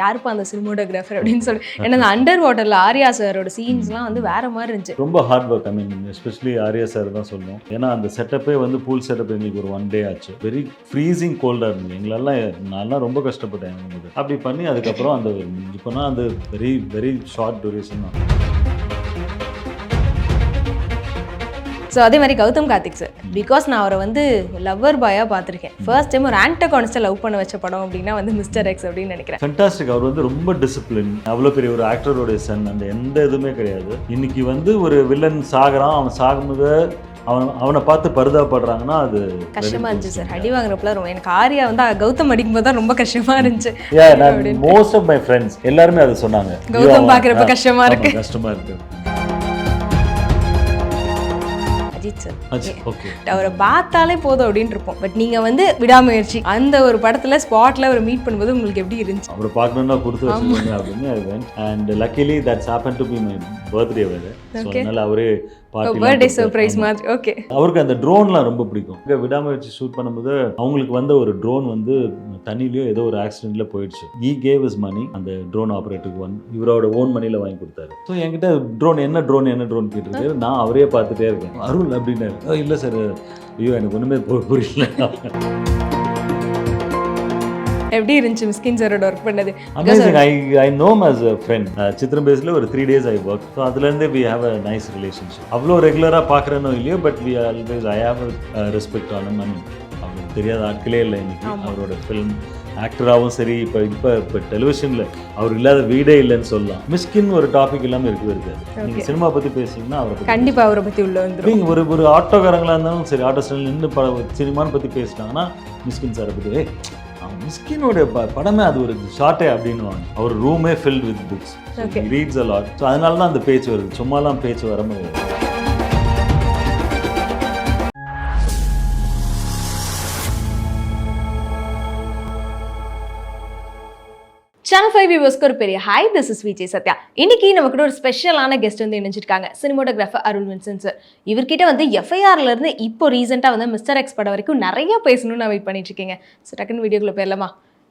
யாருப்பா அந்த சினிமோட்டோகிராஃபர் அப்படின்னு சொல்லி. ஏன்னா அந்த அண்டர் வாட்டரில் ஆர்யா சாரோட சீன்ஸ்லாம் வந்து வேற மாதிரி இருந்துச்சு. ரொம்ப ஹார்ட் ஒர்க். ஐ மீன் எஸ்பெஷலி ஆர்யா சார் தான் சொல்லணும். ஏன்னா அந்த செட்டப்பே வந்து பூல் செட்டப் எங்களுக்கு ஒரு 1 day ஆச்சு. வெரி ஃப்ரீசிங் கோல்டாக இருந்தது. எங்களெல்லாம் நான்லாம் ரொம்ப கஷ்டப்பட்டேன் எனக்கு. அப்படி பண்ணி அதுக்கப்புறம் அந்த இப்போனா அந்த வெரி வெரி ஷார்ட் டூரேஷன் தான். ஸோ அதே மாதிரி கௌதம் கார்த்திக் சார், பிகாஸ் நான் அவரை வந்து லவ்வர் பாயாக பார்த்துருக்கேன். ஃபர்ஸ்ட் டைம் ஒரு ஆன்டகானிஸ்ட்டை லவ் பண்ண வச்ச படம் அப்படின்னா வந்து மிஸ்டர் எக்ஸ் அப்படின்னு நினைக்கிறேன். ஃபென்டாஸ்டிக். அவர் வந்து ரொம்ப டிசிப்ளின். அவ்வளோ பெரிய ஒரு ஆக்டரோடைய சன். அந்த எந்த இதுவுமே கிடையாது. இன்னைக்கு வந்து ஒரு வில்லன் சாகுறான், அவன் சாகும்போது அவனை பார்த்து பரிதாபப்படுறாங்கன்னா அது கஷ்டமா இருந்துச்சு சார். அடி வாங்குறப்பல ரொம்ப எனக்கு ஆர்யா வந்து கௌதம் அடிக்கும்போது தான் ரொம்ப கஷ்டமா இருந்துச்சு. மோஸ்ட் ஆஃப் மை ஃப்ரெண்ட்ஸ் எல்லாருமே அதை சொன்னாங்க. கௌதம் பார்க்குறப்ப கஷ்டமா இருக்கு. கஷ்டமா இருக்கு. அஜித் சார் அவரை பார்த்தாலே போதும் அப்படின்னு இருப்போம். பட் நீங்க வந்து விடாமுயற்சி அந்த ஒரு படத்துல ஸ்பாட்ல அவரை மீட் பண்ணும்போது உங்களுக்கு எப்படி இருந்துச்சு? அவரை பார்க்கணும்னா கொடுத்து வச்சுருங்க அப்படின்னு. And luckily that's happen to be my birthday வேறு. ஸோ அதனால அவரே பர்த்டே சர்ப்ரைஸ் மாதிரி. ஓகே. அவருக்கு அந்த ட்ரோன்லாம் ரொம்ப பிடிக்கும். விடாமுயற்சி ஷூட் பண்ணும்போது அவங்களுக்கு வந்த ஒரு ட்ரோன் வந்து தண்ணிலையோ ஏதோ ஒரு ஆக்சிடென்ட்ல போயிடுச்சு. ஈ கேவ் இஸ் மணி. அந்த ட்ரோன் ஆப்ரேட்டருக்கு இவரோட ஓன் மணியில் வாங்கி கொடுத்தாரு. ஸோ என்கிட்ட என்ன ட்ரோன் கேட்டிருக்காரு. நான் அவரே பார்த்துட்டே இருக்கேன். அருள் அப்படின்னு. இல்லை சார், ஐயோ எனக்கு ஒன்றுமே புரியல. எப்படி இருந்துச்சு மிஸ்கின் சாரோட ஒர்க் பண்ணது? Amazing. I know him as a friend. சித்திரம் பேஸ்ல ஒரு 3 days I work. ஸோ அதுலேருந்து we have a nice relationship. அவ்வளோ ரெகுலராக பார்க்குறேனோ இல்லையோ, but we always I have a respect on him. அவருக்கு தெரியாத ஆட்களே இல்லை இன்னைக்கு. அவரோட ஃபிலிம் ஆக்டராகவும் சரி, இப்போ டெலிவிஷனில் அவர் இல்லாத வீடே இல்லைன்னு சொல்லலாம். மிஸ்கின் ஒரு டாபிக் இல்லாமல் இருக்காது. நீங்கள் சினிமா பற்றி பேசிங்கன்னா அவரை கண்டிப்பாக அவரை பற்றி உள்ள வந்துடும். ஒரு ஆட்டோக்காரங்களாக இருந்தாலும் சரி, ஆட்டோ ஸ்டாண்டில் நின்று சினிமான்னு பற்றி பேசினாங்கன்னா மிஸ்கின் சாரை பற்றி மிஸ்கினோட படமே அது ஒரு ஷார்ட்டே அப்படின்னுவாங்க. அவர் ரூமே filled with books. Reads a lot. So அதனால தான் அந்த பேச்சு வருது. சும்மாலாம் பேச்சு வர முடியாது. சேனல் 5 வியூவர்ஸ்க்கு ஒரு பெரிய hi. This is Vijay Sathya. இன்னைக்கு நம்ம கூட ஒரு ஸ்பெஷலான கெஸ்ட் வந்து இணைஞ்சிருக்காங்க. சினிமோட்டோகிராஃபர் அருள் வின்சென்ட் சார். இவர்கிட்ட வந்து எஃப்ஐஆர்ல இருந்து இப்போ ரீசெண்டாக வந்து மிஸ்டர் எக்ஸ் படம் வரைக்கும் நிறைய பேசணும்னு நான் வெயிட் பண்ணிட்டு இருக்கீங்க. ஸோ டக்குன்னு வீடியோக்குள்ள போயிடலாமா?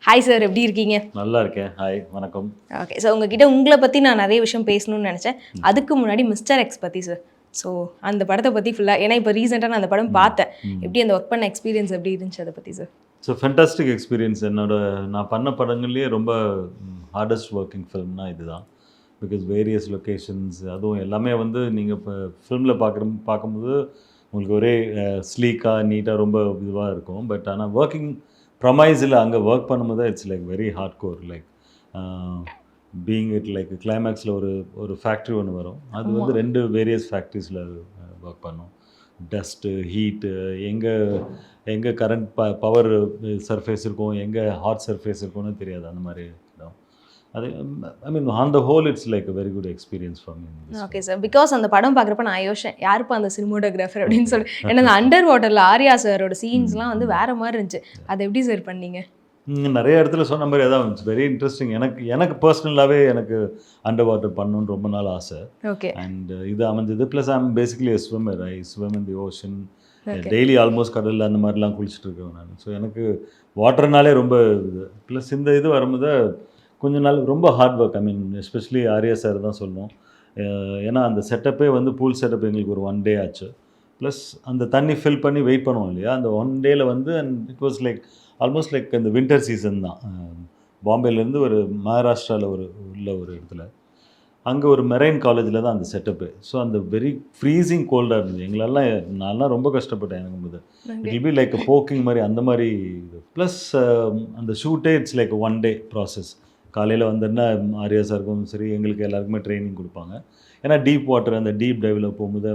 ஹாய் சார், எப்படி இருக்கீங்க? நல்லா இருக்கேன். ஹாய், வணக்கம். ஓகே. ஸோ உங்ககிட்ட உங்களை பற்றி நான் நிறைய விஷயம் பேசணும்னு நினச்சேன். அதுக்கு முன்னாடி மிஸ்டர் எக்ஸ் பற்றி சார். ஸோ அந்த படத்தை பற்றி ஃபுல்லாக, ஏன்னா இப்போ ரீசெண்டாக நான் அந்த படம் பார்த்தேன். எப்படி அந்த ஒர்க் பண்ண எக்ஸ்பீரியன்ஸ் எப்படி இருந்துச்சு அதை பற்றி சார்? So fantastic experience. நான் பண்ண படங்கள்லேயே ரொம்ப ஹார்டஸ்ட் ஒர்க்கிங் ஃபிலிம்னா இதுதான். பிகாஸ் வேரியஸ் லொக்கேஷன்ஸ், அதுவும் எல்லாமே வந்து நீங்கள் இப்போ ஃபிலிமில் பார்க்கும்போது உங்களுக்கு ஒரே ஸ்லீக்காக நீட்டாக ரொம்ப இதுவாக இருக்கும். பட் ஆனால் ஒர்க்கிங் ப்ரமைஸில் அங்கே ஒர்க் பண்ணும்போது it's like very hard core. Like being it like கிளைமேக்ஸில் ஒரு ஃபேக்ட்ரி ஒன்று வரும். அது வந்து 2 வேரியஸ் ஃபேக்ட்ரிஸில் ஒர்க் பண்ணும். டஸ்ட்டு, ஹீட்டு, எங்கே கரண்ட் பவர் சர்ஃபேஸ் இருக்கும், எங்கே ஹாட் சர்ஃபேஸ் இருக்கும்னு தெரியாது. அந்த மாதிரி இடம் அது. I mean on the whole it's like a very good experience for me. Okay sir. Because அந்த படம் பார்க்குறப்ப நான் யோசிச்சேன், யாருப்பா அந்த சினிமோட்டோகிராஃபர் அப்படின்னு சொல்லி. ஏன்னா அந்த அண்டர் வாட்டரில் ஆர்யா சாரோட சீன்ஸ்லாம் வந்து வேற மாதிரி இருந்துச்சு. அதை எப்படி சார் பண்ணீங்க? நிறைய இடத்துல சொன்ன மாதிரி அதான் இருந்துச்சு. Very interesting. எனக்கு பர்சனலாகவே எனக்கு அண்டர் வாட்டர் பண்ணணுன்னு ரொம்ப நாள் ஆசை. ஓகே. அண்ட் இது அமைஞ்சது. Plus I am basically a swimmer. I swim in the ocean. Daily almost கடலில் அந்த மாதிரிலாம் குளிச்சுட்டு இருக்கேன் நான். ஸோ எனக்கு வாட்டர்னாலே ரொம்ப இது. ப்ளஸ் இந்த இது வரும்போது கொஞ்ச நாள் ரொம்ப ஹார்ட் ஒர்க். ஐ மீன் எஸ்பெஷலி ஆர்யா சார் தான் சொல்லணும். ஏன்னா அந்த செட்டப்பே வந்து பூல் செட்டப் எங்களுக்கு ஒரு 1 day ஆச்சு. ப்ளஸ் அந்த தண்ணி ஃபில் பண்ணி வெயிட் பண்ணுவோம் இல்லையா, அந்த 1 dayல வந்து and it was like almost like இந்த வின்டர் சீசன் தான். பாம்பேலேருந்து ஒரு மகாராஷ்டிராவில் உள்ள ஒரு இடத்துல அங்கே ஒரு மெரைன் காலேஜில் தான் அந்த செட்டப்பு. ஸோ அந்த வெரி ஃப்ரீசிங் கோல்டாக இருந்தது. நான்லாம் ரொம்ப கஷ்டப்பட்டேன் எனக்கு. It will be like poking மாதிரி அந்த மாதிரி இது. ப்ளஸ் அந்த ஷூட்டே இட்ஸ் லைக் 1 day ப்ராசஸ். காலையில் வந்தோன்னா ஆர்யா சாருக்கும் சரி, எங்களுக்கு எல்லாருக்குமே ட்ரைனிங் கொடுப்பாங்க. ஏன்னா டீப் வாட்டர், அந்த டீப் டைவில் போகும்போது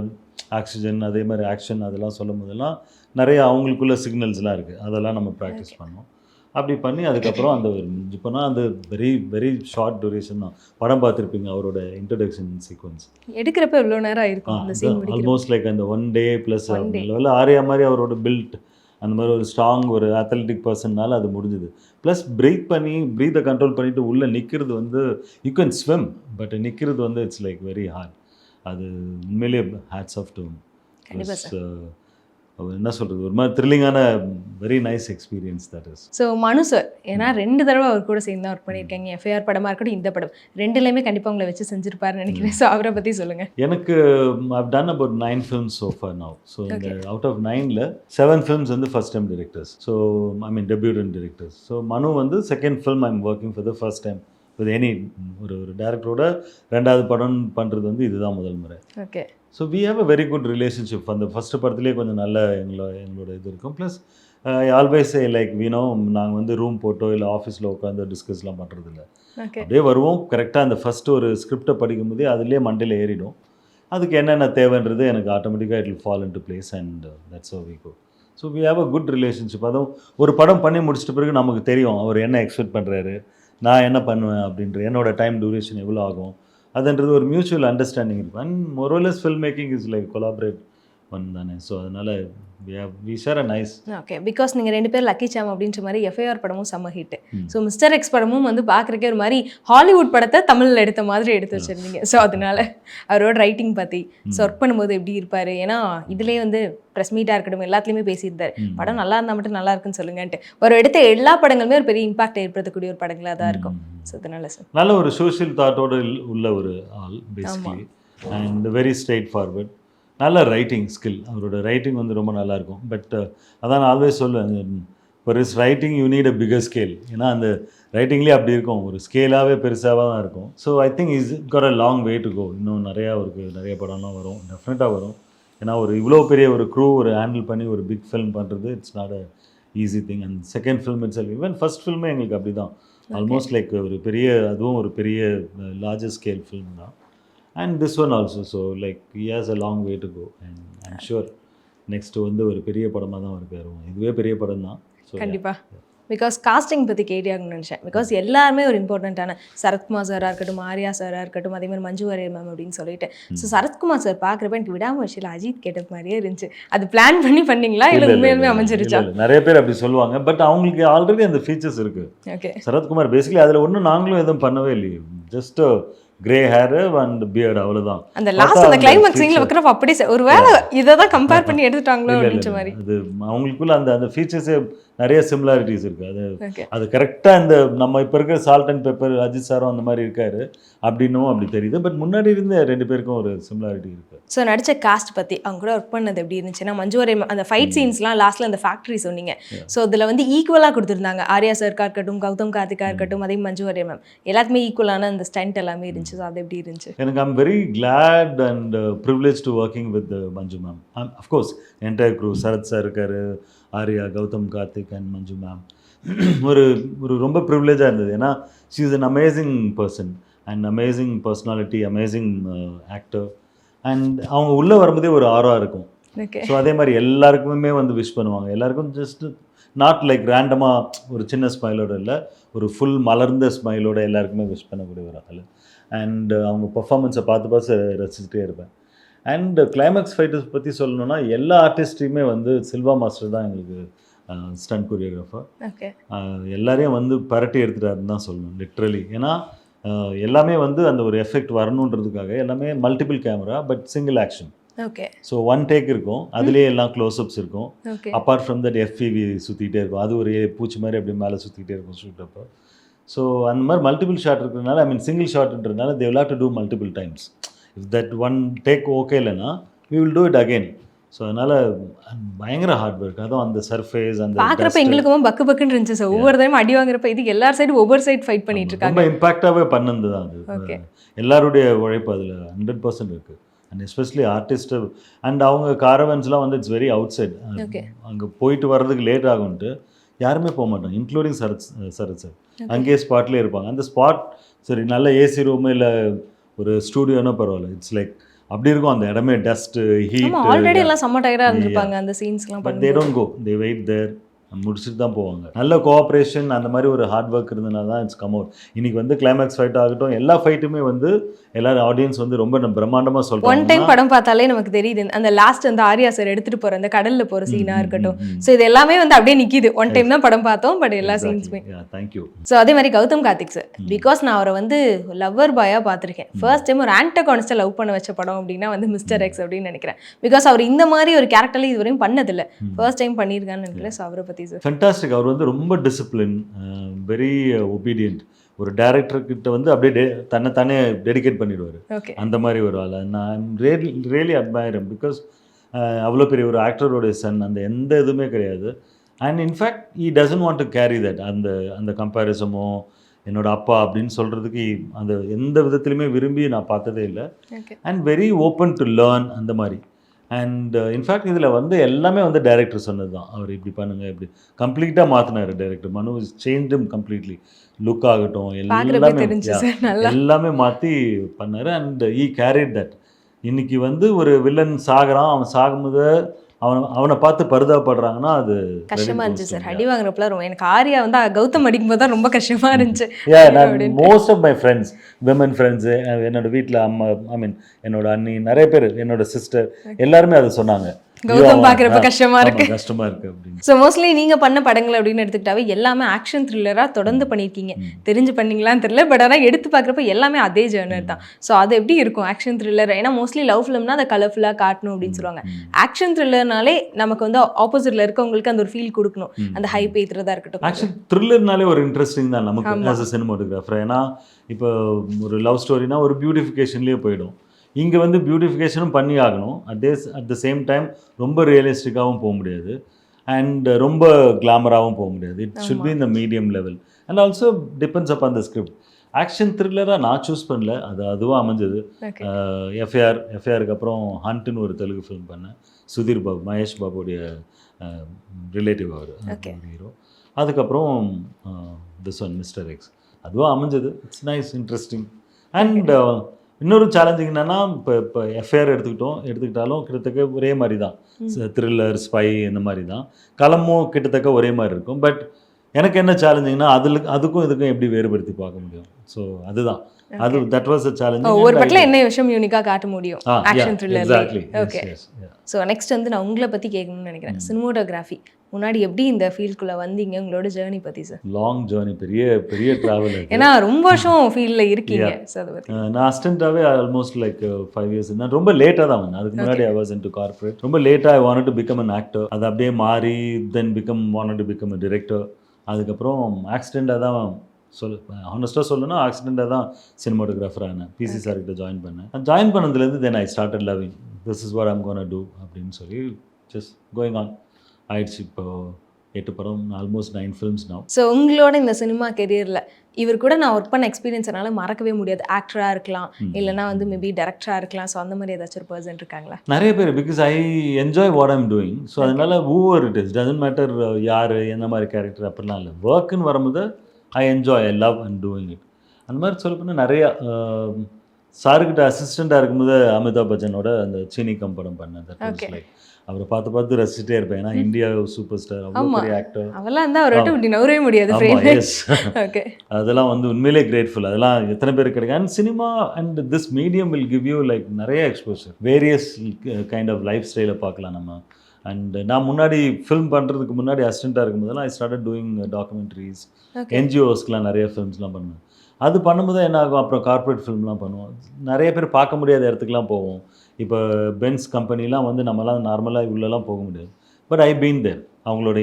ஆக்சிஜன், அதே மாதிரி ஆக்ஷன், அதெல்லாம் சொல்லும் போதெல்லாம் நிறைய அவங்களுக்குள்ள சிக்னல்ஸ்லாம் இருக்குது. அதெல்லாம் நம்ம ப்ராக்டிஸ் பண்ணோம். அப்படி பண்ணி அதுக்கப்புறம் அந்த இப்போனா அந்த வெரி வெரி ஷார்ட் டூரேஷன் தான். படம் பார்த்துருப்பீங்க அவரோட இன்ட்ரடக்ஷன் சீக்வன்ஸ். எடுக்கிறப்ப எவ்வளோ நேரம் ஆயிருக்கும் அந்த சீன்? ஆல்மோஸ்ட் லைக் அந்த 1 day ப்ளஸ் லெவலில் ஆர்யா மாதிரி அவரோட பில்ட், அந்த மாதிரி ஒரு ஸ்ட்ராங் ஒரு அத்லெட்டிக் பர்சன்னால அது முடிஞ்சுது. ப்ளஸ் ப்ரீத்தை கண்ட்ரோல் பண்ணிவிட்டு உள்ளே நிற்கிறது வந்து யூ கேன் ஸ்விம், பட் நிற்கிறது வந்து இட்ஸ் லைக் வெரி ஹார்ட். அது உண்மையிலேயே ஹேட்ஸ் ஆஃப் டு. என்ன சொல்கிறது, ஒரு மாதிரி த்ரில்லிங்கான very nice experience that is. So Manu sir, ஏன்னா 2 தடவை அவர் கூட சேர்ந்து ஒர்க் பண்ணியிருக்கீங்க. எஃப்ஐஆர் படமாக இருக்கட்டும், இந்த படம் 2லையுமே கண்டிப்பாக உங்களை வச்சு செஞ்சிருப்பாருன்னு நினைக்கிறேன். ஸோ அவரை பற்றி சொல்லுங்கள். எனக்கு I've done about 9 films so far now. So இந்த அவுட் ஆஃப் 9ல 7 films வந்து first time directors. So I mean debutant directors. So Manu வந்து second film I'm working for the first time with any ஒரு டேரக்டரோட 2வது படம் பண்ணுறது வந்து இதுதான் முதல் முறை. Okay. So we have a very good relationship. அந்த ஃபஸ்ட்டு படத்துலேயே கொஞ்சம் நல்ல எங்களோட இது இருக்கும். Plus I always say like வீணோ, நாங்கள் வந்து ரூம் போட்டோ இல்லை ஆஃபீஸில் உட்காந்து டிஸ்கஸ்லாம் பண்ணுறதில்ல. அப்படியே வருவோம், கரெக்டாக அந்த ஃபஸ்ட்டு ஒரு ஸ்கிரிப்டை படிக்கும்போதே அதுலேயே மண்டையில் ஏறிடும். அதுக்கு என்னென்ன தேவைன்றது எனக்கு ஆட்டோமேட்டிக்காக it will fall into place and that's how we go. So we have a good relationship. அதுவும் ஒரு படம் பண்ணி முடிச்சிட்ட பிறகு நமக்கு தெரியும் அவர் என்ன எக்ஸ்பெக்ட் பண்ணுறாரு, நான் என்ன பண்ணுவேன் அப்படின்ற, என்னோட டைம் டியூரேஷன் எவ்வளோ ஆகும், அதுன்றது ஒரு மியூச்சுவல் அண்டர்ஸ்டாண்டிங் இருக்கும். And more or less film making is like collaborate one தானே. ஸோ அதனால் we share a nice. Okay. Because நீங்கள் 2 பேர் லக்கி சாம் அப்படின்ற மாதிரி எஃப்ஐஆர் படமும் செம்ம ஹிட். ஸோ மிஸ்டர் எக்ஸ் படமும் வந்து பார்க்குறக்கே ஒரு மாதிரி ஹாலிவுட் படத்தை தமிழில் எடுத்த மாதிரி எடுத்து வச்சுருந்தீங்க. ஸோ அதனால அவரோட ரைட்டிங் பற்றி ஸோ ஒர்க் பண்ணும்போது எப்படி இருப்பார், ஏன்னா இதுலேயே வந்து ப்ரெஸ் மீட்டாக இருக்கட்டும் எல்லாத்துலேயுமே பேசியிருந்தார், படம் நல்லா இருந்தால் மட்டும் நல்லா இருக்குன்னு சொல்லுங்கன்ட்டு. ஒரு எடுத்த எல்லா படங்களுமே ஒரு பெரிய இம்பாக்ட் ஏற்படுத்தக்கூடிய ஒரு படங்களாக தான் இருக்கும். ஸோ அதனால சார் நல்ல ஒரு சோஷியல் தாட்டோடு உள்ள ஒரு ஆள் basically and very straight forward. நல்ல ரைட்டிங் ஸ்கில், அவரோட ரைட்டிங் வந்து ரொம்ப நல்லாயிருக்கும். பட் அதான் நான் ஆல்வேஸ் சொல்லுவேன், ஒரு writing you need a bigger scale. ஏன்னா அந்த ரைட்டிங்லேயே அப்படி இருக்கும், ஒரு ஸ்கேலாகவே பெருசாக தான் இருக்கும். So I think is got a long way to go. இன்னும் நிறைய படம்லாம் வரும், டெஃபினட்டாக வரும். ஏன்னா ஒரு இவ்வளோ பெரிய ஒரு க்ரூ ஒரு ஹேண்டில் பண்ணி ஒரு பிக் ஃபில்ம் பண்ணுறது it's not a easy thing. And second film it's self, even first ஃபில்மே எங்களுக்கு அப்படி தான், ஆல்மோஸ்ட் லைக் ஒரு பெரிய, அதுவும் ஒரு பெரிய லார்ஜர் ஸ்கேல் ஃபில்ம் தான். And this one also, so like he has a long way to go and I'm sure next வந்து ஒரு பெரிய படமாக தான் இருக்காரு. இதுவே பெரிய படம் தான். கண்டிப்பாக. பிகாஸ் காஸ்டிங் பற்றி கேட்டியாகணும்னு நினச்சேன். பிகாஸ் எல்லாருமே ஒரு இம்பார்ட்டண்ட்டான, சரத்குமார் சாராக இருக்கட்டும், ஆர்யா சாராக இருக்கட்டும், அதே மாதிரி மஞ்சு வாரியர் மேம் அப்படின்னு சொல்லிட்டு. ஸோ சரத்குமார் சார் பார்க்குறப்ப எனக்கு விடாமுயற்சியில் அஜித் கேட்ட மாதிரியே இருந்துச்சு. அது பிளான் பண்ணி பண்ணீங்களா இல்லை உண்மையாலுமே அமைஞ்சிருச்சா? நிறைய பேர் அப்படி சொல்லுவாங்க, பட் அவங்களுக்கு ஆல்ரெடி அந்த ஃபீச்சர்ஸ் இருக்குது. ஓகே. சரத்குமார் பேசிக்கலி அதில் ஒன்றும் நாங்களும் எதுவும் பண்ணவே இல்லையே, just grey hair and beard, அவ்வளவுதான். அந்த லாஸ்ட் அந்த கிளைமாக்ஸ் சீன்ல வைக்கிறப்ப அப்படியே ஒருவேளை இதை தான் கம்பேர் பண்ணி எடுத்துட்டாங்களோ அப்படின்ற மாதிரி. அது அவங்களுக்குள்ள அந்த ஃபீச்சர்ஸே நிறைய சிமிலாரிட்டிஸ் இருக்குது. அது கரெக்டாக இந்த நம்ம இப்போ இருக்கிற சால்ட் அண்ட் பெப்பர் அஜித் சாரும் அந்த மாதிரி இருக்காரு அப்படின்னும் அப்படி தெரியுது. பட் முன்னாடி இருந்த 2 பேருக்கும் ஒரு சிமிலாரிட்டி இருக்குது. ஸோ நடித்த காஸ்ட் பற்றி அவங்க கூட ஒர்க் பண்ணது எப்படி இருந்துச்சுன்னா, மஞ்சு வாரியர் அந்த ஃபைட் சீன்ஸ்லாம் லாஸ்ட்டில் அந்த ஃபேக்ட்ரி சொன்னீங்க. ஸோ அதில் வந்து ஈக்குவலாக கொடுத்துருந்தாங்க. ஆர்யா சார்க்கா இருக்கட்டும், கௌதம் கார்த்திகா இருக்கட்டும், அதே மஞ்சு வாரியர் மேம் எல்லாத்துமே ஈக்குவலான அந்த ஸ்டண்ட் எல்லாமே இருந்துச்சு. ஸோ அது எப்படி இருந்துச்சு? எனக்கு I'm very glad and privilege to working with Manju ma'am. Of course entire crew, Sarath sir இருக்கார், ஆர்யா, கௌதம் கார்த்திக் அண்ட் மஞ்சு மேம். ஒரு ரொம்ப ப்ரிவிலேஜாக இருந்தது. ஏன்னா she is an amazing person and amazing personality, amazing actor. And அவங்க உள்ளே வரும்போதே ஒரு ஆர்வம் இருக்கும். ஸோ அதே மாதிரி எல்லாருக்குமே வந்து விஷ் பண்ணுவாங்க. எல்லாருக்கும் ஜஸ்ட் நாட் லைக் ரேண்டமாக ஒரு சின்ன ஸ்மைலோட இல்லை, ஒரு ஃபுல் மலர்ந்த ஸ்மைலோட எல்லாருக்குமே விஷ் பண்ணக்கூடிய ஒரு ஆள். அண்ட் அவங்க பர்ஃபார்மன்ஸை பார்த்து ரசிச்சுட்டே இருப்பேன். அண்ட் கிளைமேக்ஸ் ஃபைட்டர்ஸ் பற்றி சொல்லணும்னா எல்லா ஆர்டிஸ்ட்டையுமே வந்து சில்வா மாஸ்டர் தான் எங்களுக்கு ஸ்டண்ட் கொரியோகிராஃபர். எல்லாரையும் வந்து பரட்டி எடுத்துட்டாருன்னு தான் சொல்லணும் லிட்ரலி. ஏன்னா எல்லாமே வந்து அந்த ஒரு எஃபெக்ட் வரணுன்றதுக்காக எல்லாமே multiple camera but single action. Okay. So 1 take இருக்கும், அதுலேயே எல்லாம் க்ளோஸ்அப்ஸ் இருக்கும். அப்பார்ட் ஃப்ரம் தட் FPV சுற்றிக்கிட்டே இருக்கும், அது ஒரு பூச்சி மாதிரி அப்படி மேலே சுற்றிக்கிட்டே இருக்கும் ஷூட் அப்போ. ஸோ அந்த மாதிரி மல்டிபிள் ஷாட் இருக்கிறதுனால, ஐ மீன் சிங்கிள் ஷாட்ன்றதுனால they will have to do multiple times. If that 1 take okay இல்லைன்னா we will do it again. So அதனால் பயங்கர ஹார்ட் ஒர்க். அதுவும் அந்த சர்ஃபேஸ் அந்த பார்க்குறப்ப எங்களுக்கும் பக்கு பக்குன்னு இருந்துச்சு சார். ஒவ்வொரு டைம் அடி வாங்குறப்ப இது எல்லார் சைடு ஒவ்வொரு சைடு ஃபைட் பண்ணிட்டு இருக்காங்க. ரொம்ப இம்பாக்டாகவே பண்ணது தான் அது. எல்லாருடைய உழைப்பு அதில் 100% இருக்குது. அண்ட் எஸ்பெஷலி ஆர்டிஸ்ட்டு அண்ட் அவங்க காரவன்ஸ்லாம் வந்து இட்ஸ் வெரி அவுட் சைட். அங்கே போயிட்டு வர்றதுக்கு லேட் ஆகும்ட்டு யாருமே போக மாட்டாங்க, இன்க்ளூடிங் சரத் சார். அங்கேயே ஸ்பாட்லேயே இருப்பாங்க. அந்த ஸ்பாட் சரி நல்ல ஏசி ரூமு இல்லை ஒரு ஸ்டூடியோனா பரவாயில்ல, இட்ஸ் லைக் அப்படி இருக்கும் அந்த இடமே, டஸ்ட், ஹீட். ஆல்ரெடி எல்லாம் செம்ம டயர்டாக இருந்திருப்பாங்க அந்த சீன்ஸ்லாம். But they don't go, they wait there. முடிச்சுட்டு தான் போவாங்க. நல்ல கோஆப்ரேஷன் அந்த மாதிரி ஒரு ஹார்ட் ஒர்க் இருந்தனால தான் இட்ஸ் கம் அவுட். இன்னைக்கு வந்து கிளைமேக்ஸ் ஃபைட் ஆகட்டும், எல்லா ஃபைட்டுமே வந்து எல்லாரும் ஆடியன்ஸ் வந்து ரொம்ப பிரம்மாண்டமாக ஒன் சொல்கிறாங்க. டைம் படம் பார்த்தாலே நமக்கு தெரியுது அந்த லாஸ்ட் அந்த ஆர்யா சார் எடுத்துட்டு போற அந்த கடல்ல போற சீனா இருக்கட்டும். ஸோ இது எல்லாமே வந்து அப்படியே நிக்குது. ஒன் டைம் தான் படம் பார்த்தோம், பட் எல்லா சீன்ஸுமே. தேங்க்யூ. ஸோ அதே மாதிரி கௌதம் கார்த்திக் சார், பிகாஸ் நான் அவரை வந்து லவ்வர் பாயா பார்த்துருக்கேன். ஃபர்ஸ்ட் டைம் ஒரு ஆன்டகானிஸ்டை லவ் பண்ண வச்ச படம் அப்படின்னா வந்து மிஸ்டர் எக்ஸ் அப்படின்னு நினைக்கிறேன். பிகாஸ் அவர் இந்த மாதிரி ஒரு கேரக்டர்ல இதுவரையும் பண்ணதில்லை, ஃபர்ஸ்ட் டைம் பண்ணியிருக்கான்னு நினைக்கிறேன். ஸோ அவரை பத்தி சார் ஃபென்டாஸ்டிக். அவர் வந்து ரொம்ப டிசிப்ளின், வெரி ஒபீடியன்ட். ஒரு டேரக்டர்கிட்ட வந்து அப்படியே தானே டெடிகேட் பண்ணிடுவார். ஓகே, அந்த மாதிரி ஒரு ஆள். நான் ரியலி அட்மையர் பிகாஸ் அவ்வளோ பெரிய ஒரு ஆக்டரோடைய சன், அந்த எந்த இதுவுமே கிடையாது. And in fact E doesn't want to carry that. அந்த கம்பேரிசமோ என்னோட அப்பா அப்படின்னு சொல்கிறதுக்கு அந்த எந்த விதத்துலையுமே விரும்பி நான் பார்த்ததே இல்லை. And very open to learn அந்த மாதிரி. அண்ட் இன்ஃபேக்ட் இதில் வந்து எல்லாமே வந்து டைரக்டர் சொன்னது தான். அவர் இப்படி பண்ணுங்க, இப்படி கம்ப்ளீட்டாக மாற்றினார் டைரக்டர். மனு இஸ் சேஞ்சும் கம்ப்ளீட்லி. லுக் ஆகட்டும் எல்லாமே மாற்றி பண்ணார். And he carried that. இன்னைக்கு வந்து ஒரு வில்லன் சாகுறான், அவன் சாகும்போது அவனை பார்த்து பரிதாபப்படுறாங்கன்னா அது கஷ்டமா இருந்துச்சு சார். அடி வாங்குறப்பல ரொம்ப எனக்கு ஆர்யா வந்து கௌதம் அடிக்கும்போது தான் ரொம்ப கஷ்டமா இருந்துச்சு. Most of my friends, women friends, என்னோட வீட்டில் அம்மா, ஐ மீன் என்னோட அண்ணி, நிறைய பேர், என்னோட சிஸ்டர் எல்லாருமே அதை சொன்னாங்க. கௌதம் பார்க்குறப்ப கஷ்டமா இருக்கு அப்படின்னு. ஸோ மோஸ்ட்லி நீங்கள் பண்ண படங்கள் அப்படின்னு எடுத்துக்கிட்டாவே எல்லாமே ஆக்ஷன் த்ரில்லராக தொடர்ந்து பண்ணியிருக்கீங்க. தெரிஞ்சு பண்ணீங்களான்னு தெரியல, பட் ஆனால் எடுத்து பார்க்குறப்ப எல்லாமே அதே ஜேர்னர் தான். ஸோ அது எப்படி இருக்கும் ஆக்ஷன் த்ரில்லர்? ஏன்னா மோஸ்ட்லி லவ் ஃபிலிம்னா அதை கலர்ஃபுல்லாக காட்டணும் அப்படின்னு சொல்லுவாங்க. ஆக்ஷன் த்ரில்லர்னாலே நமக்கு வந்து ஆப்போசிட்ல இருக்கவங்களுக்கு அந்த ஒரு ஃபீல் கொடுக்கணும், அந்த ஹைப் ஏற்றுறதா இருக்கட்டும். ஆக்ஷன் த்ரில்லர்னாலே ஒரு இன்ட்ரெஸ்டிங் தான் நமக்கு ஆஸ் அ சினிமாட்டோகிராஃபர். ஏன்னா இப்போ ஒரு லவ் ஸ்டோரினா ஒரு பியூட்டிஃபிகேஷன்லேயே போயிடும். இங்கே வந்து பியூட்டிஃபிகேஷனும் பண்ணி ஆகணும், அட் த சேம் டைம் ரொம்ப ரியலிஸ்டிக்காகவும் போக முடியாது, அண்ட் ரொம்ப கிளாமராகவும் போக முடியாது. இட் ஷுட் பி இந்த medium level. And also depends up on the script. Action த்ரில்லராக நான் சூஸ் பண்ணல, அதுவாக அமைஞ்சது. எஃப்ஐஆருக்கு அப்புறம் ஹண்ட்னு ஒரு தெலுங்கு ஃபிலிம் பண்ணேன். சுதீர் பாபு, மகேஷ் பாபுடைய ரிலேட்டிவ் அவர் ஹீரோ. அதுக்கப்புறம் திஸ் ஒன் மிஸ்டர் எக்ஸ், அதுவாக அமைஞ்சது. It's nice, interesting. அண்ட் இன்னொரு சேலஞ்சிங் என்னென்னா, இப்போ எஃப்ஐஆர் எடுத்துக்கிட்டாலும் கிட்டத்தட்ட ஒரே மாதிரி தான். த்ரில்லர், ஸ்பை இந்த மாதிரி தான். களமும் கிட்டத்தட்ட ஒரே மாதிரி இருக்கும். பட் எனக்கு என்ன சேலஞ்சிங்னா அதுக்கும் இதுக்கும் எப்படி வேறுபடுத்தி பார்க்க முடியும். ஸோ அதுதான் தட் வாஸ் அ சேலஞ்ச். ஒரு படத்தில் என்ன விஷயம் யூனிக்காக காட்ட முடியும் action thriller. Exactly. Okay, so next வந்து நான் உங்களை பற்றி கேட்கணும்னு நினைக்கிறேன். சினிமோட்டோகிராஃபி முன்னாடி எப்படி இந்த ஃபீல்டுக்குள்ளே வந்தீங்க, உங்களோட ஜேர்னி பற்றி சார்? லாங் ஜேர்னி, பெரிய ட்ராவல். ஏன்னா ரொம்ப வருஷம் ஃபீல்டில் இருக்கீங்க. ஸோ அதை பற்றி நான் அசிஸ்டண்ட்டாகவே ஆல்மோஸ்ட் லைக் 5 years. நான் ரொம்ப லேட்டாக தான் வந்தேன். அதுக்கு முன்னாடி ஐ வாஸ் இன்டு கார்பரேட். ரொம்ப லேட்டாக I wanted to become an actor. அது அப்படியே மாறி then wanted to become a director. அதுக்கப்புறம் ஆக்சிடெண்ட்டாக தான் ஹானஸ்ட்டாக சொல்லணும்னா ஆக்சிடெண்ட்டாக தான் சினிமாட்டோகிராஃபர் ஆனேன். பிசி சார்கிட்ட ஜாயின் பண்ணேன். ஜாயின் பண்ணதுலேருந்து then I started loving this is what I'm gonna do அப்படின்னு சொல்லி ஜஸ்ட் கோயிங் ஆன் ஆயிடுச்சு. இப்போ 8 படம், ஆல்மோஸ்ட் 9 films now. ஸோ உங்களோட இந்த சினிமா கெரியரில் இவர் கூட நான் ஒர்க் பண்ண எக்ஸ்பீரியன்ஸ் என்னால் மறக்கவே முடியாது. ஆக்டராக இருக்கலாம், இல்லைனா வந்து மேபி டேரக்டராக இருக்கலாம். ஸோ அந்த மாதிரி ஏதாச்சும் ஒரு பர்சன் இருக்காங்களா? நிறைய பேர், because I enjoy what I'm doing. So அதனால whoever it is doesn't matter யார் எந்த மாதிரி கேரக்டர் அப்படிலாம் இல்லை. ஒர்க்குன்னு வரும்போது I enjoy, I love and doing it. அந்த மாதிரி சொல்ல போனால் நிறையா சாருக்கிட்ட அசிஸ்டண்ட்டாக இருக்கும்போது அமிதாப் பச்சனோட அந்த சீனி கம் படம் பண்ணேன். தட் வாஸ் லைக் அவரை பார்த்து ரசிச்சுட்டே இருப்பேன். ஏன்னா இந்தியா சூப்பர் ஸ்டார், அவ்வளோ பெரிய ஆக்டர், அவெல்லாம் இருந்தால் அவரை விட்டு நவரவே முடியாது. ஓகே, அதெல்லாம் வந்து உண்மையிலே கிரேட்ஃபுல். அதெல்லாம் எத்தனை பேர் கிடைக்கும். And cinema and this medium will give you like நிறைய exposure, various kind of life ஸ்டைலை பார்க்கலாம் நம்ம. அண்ட் நான் முன்னாடி ஃபிலிம் பண்ணுறதுக்கு முன்னாடி அசிஸ்டண்ட்டாக இருக்கும்போதெல்லாம் ஐ ஸ்டார்டட் டூயிங் டாக்குமெண்ட்ரிஸ், என்ஜிஓஸ்க்கெலாம் நிறைய ஃபிலிம்ஸ்லாம் பண்ணுவேன். அது பண்ணும்போது என்ன ஆகும், அப்புறம் கார்ப்பரேட் ஃபிலிம்லாம் பண்ணுவோம். நிறைய பேர் பார்க்க முடியாத இடத்துக்குலாம் போவோம். இப்போ பென்ஸ் கம்பெனிலாம் வந்து நம்மலாம் நார்மலாக உள்ளெல்லாம் போக முடியாது. பட் ஐ பீன் தேர், அவங்களோட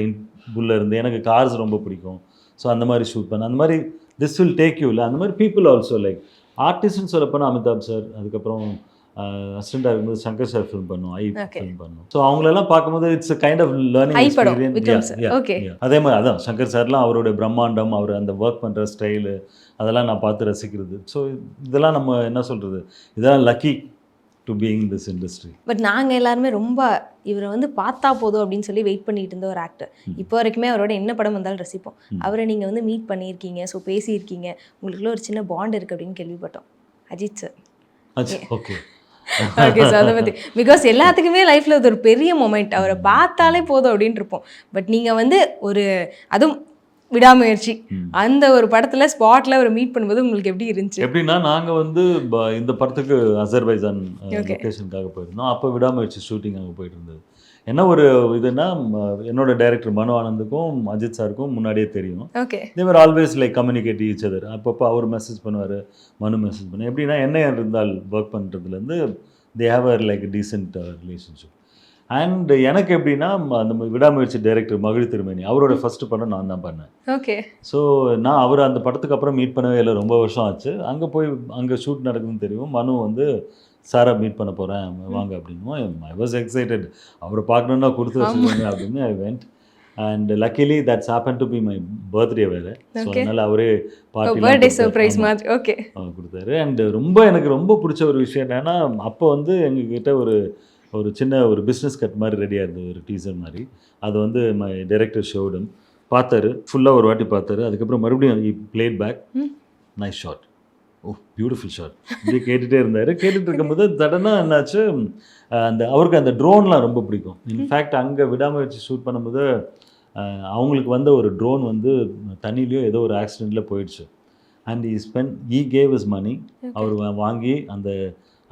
உள்ளே இருந்து. எனக்கு கார்ஸ் ரொம்ப பிடிக்கும். ஸோ அந்த மாதிரி ஷூட் பண்ண, அந்த மாதிரி திஸ் வில் டேக் யூ இல்லை. அந்த மாதிரி பீப்புள் ஆல்சோ லைக் ஆர்டிஸ்ட்னு சொல்லப்போனால் அமிதாப் சார், அதுக்கப்புறம் அசிஸ்டண்டாக இருக்கும்போது சங்கர் சார் ஃபிலிம் பண்ணுவோம், ஃபிலிம் பண்ணுவோம். ஸோ அவங்களெல்லாம் பார்க்கும்போது it's kind of learning experience. அதே மாதிரி அதான் சங்கர் சார்லாம் அவருடைய பிரம்மாண்டம், அவர் அந்த ஒர்க் பண்ணுற ஸ்டைலு, அதெல்லாம் நான் பார்த்து ரசிக்கிறது. ஸோ இதெல்லாம் நம்ம என்ன சொல்கிறது, இதெல்லாம் lucky to being this industry. But நாங்கள் எல்லாருமே ரொம்ப இவரை வந்து பார்த்தா போதும் அப்படின்னு சொல்லி வெயிட் பண்ணிட்டு இருந்த ஒரு ஆக்டர். இப்போ வரைக்குமே அவரோட என்ன படம் வந்தாலும் ரசிப்போம். அவரை நீங்கள் வந்து மீட் பண்ணியிருக்கீங்க, ஸோ பேசியிருக்கீங்க, உங்களுக்குள்ள ஒரு சின்ன பாண்ட் இருக்குது அப்படின்னு கேள்விப்பட்டோம். Ajith sir. Okay, okay. So அதை பற்றி பிகாஸ் எல்லாத்துக்குமே லைஃப்பில் அது ஒரு பெரிய மொமெண்ட், அவரை பார்த்தாலே போதும் அப்படின்ட்டு இருப்போம். பட் நீங்கள் வந்து ஒரு அதுவும் விடாமுயற்சி அந்த ஒரு படத்தில் ஸ்பாட்டில் ஒரு மீட் பண்ணும்போது உங்களுக்கு எப்படி இருந்துச்சு? எப்படின்னா நாங்கள் வந்து இந்த படத்துக்கு அசர்பைஜான் லொக்கேஷனுக்காக போயிருந்தோம். அப்போ விடாமுயற்சி ஷூட்டிங் அங்கே போயிட்டு இருந்தது. என்ன ஒரு இதுன்னா என்னோட டைரக்டர் மனு ஆனந்துக்கும் அஜித் சாருக்கும் முன்னாடியே தெரியும். Okay. They were always like communicate each other. அப்பப்போ அவர் மெசேஜ் பண்ணுவார், மனு மெசேஜ் பண்ணுவார். எப்படின்னா என்ன இருந்தால் ஒர்க் பண்ணுறதுலேருந்து they have a like decent relationship. And எனக்கு எப்படின்னா அந்த விடாமுயற்சி டைரக்டர் மகிழ் திருமேனி அவரோட ஃபர்ஸ்ட் படம் நான் தான் பண்ணேன். ஓகே. ஸோ நான் அவர் அந்த படத்துக்கு அப்புறம் மீட் பண்ணவே இல்லை, ரொம்ப வருஷம் ஆச்சு. அங்கே போய் அங்கே ஷூட் நடக்குதுன்னு தெரியும். மனு வந்து சாரை மீட் பண்ண போகிறேன் வாங்க அப்படின்னும். ஐ வாஸ் எக்ஸைட்டட், அவரை பார்க்கணுன்னா கொடுத்து வச்சுருவாங்க அப்படின்னு I went. And luckily that's happen to be my birthday வேறு. ஸோ அதனால் அவரே பர்த்டே சர்ப்ரைஸ் மாதிரி ஓகே கொடுத்தாரு. அண்ட் எனக்கு ரொம்ப பிடிச்ச ஒரு விஷயம் என்னென்னா, அப்போ வந்து எங்ககிட்ட ஒரு சின்ன ஒரு பிஸ்னஸ் கட் மாதிரி ரெடியாக இருந்தது, ஒரு டீசர் மாதிரி. அது வந்து மை டைரக்டர் ஷோடும் பார்த்தாரு, ஃபுல்லாக ஒரு வாட்டி பார்த்தாரு. அதுக்கப்புறம் மறுபடியும் played back, nice shot, oh beautiful shot, இப்படி கேட்டுகிட்டே இருந்தார். கேட்டுட்டு இருக்கும்போது சடனாக என்னாச்சு, அவருக்கு அந்த ட்ரோன்லாம் ரொம்ப பிடிக்கும். இன்ஃபேக்ட் அங்கே விடாமுயற்சி ஷூட் பண்ணும்போது அவங்களுக்கு வந்த ஒரு ட்ரோன் வந்து தண்ணியிலையோ ஏதோ ஒரு ஆக்சிடெண்ட்டில் போயிடுச்சு. அண்ட் ஈ கேவ் இஸ் மணி. அவர் வாங்கி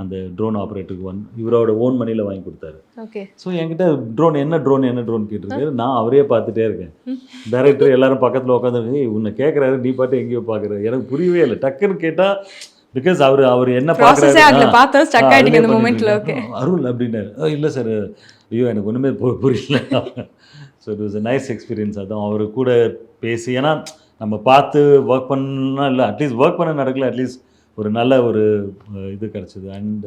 அந்த ட்ரோன் ஆப்ரேட்டருக்கு இவரோட ஓன் மணியில் வாங்கி கொடுத்தாரு. ஓகே. ஸோ என்கிட்ட என்ன ட்ரோன் கேட்டிருக்காரு. நான் அவரே பார்த்துட்டே இருக்கேன். டைரக்டர் எல்லாரும் பக்கத்தில் உட்காந்துருக்கு, உன்னை கேட்குறாரு, நீ பாட்டு எங்கேயோ பார்க்குற. எனக்கு புரியவே இல்லை. டக்குன்னு கேட்டால் பிகாஸ் அவர் என்ன பார்க்குறாரு அருள் அப்படின்னாரு. இல்லை சார், ஐயோ எனக்கு ஒன்றுமே புரியல. So it was a nice experience. அதான் அவர் கூட பேசி, ஏன்னா நம்ம பார்த்து ஒர்க் பண்ணலாம் இல்லை, அட்லீஸ்ட் ஒர்க் பண்ண நடக்கல, அட்லீஸ்ட் ஒரு நல்ல ஒரு இது கிடச்சிது. அண்ட்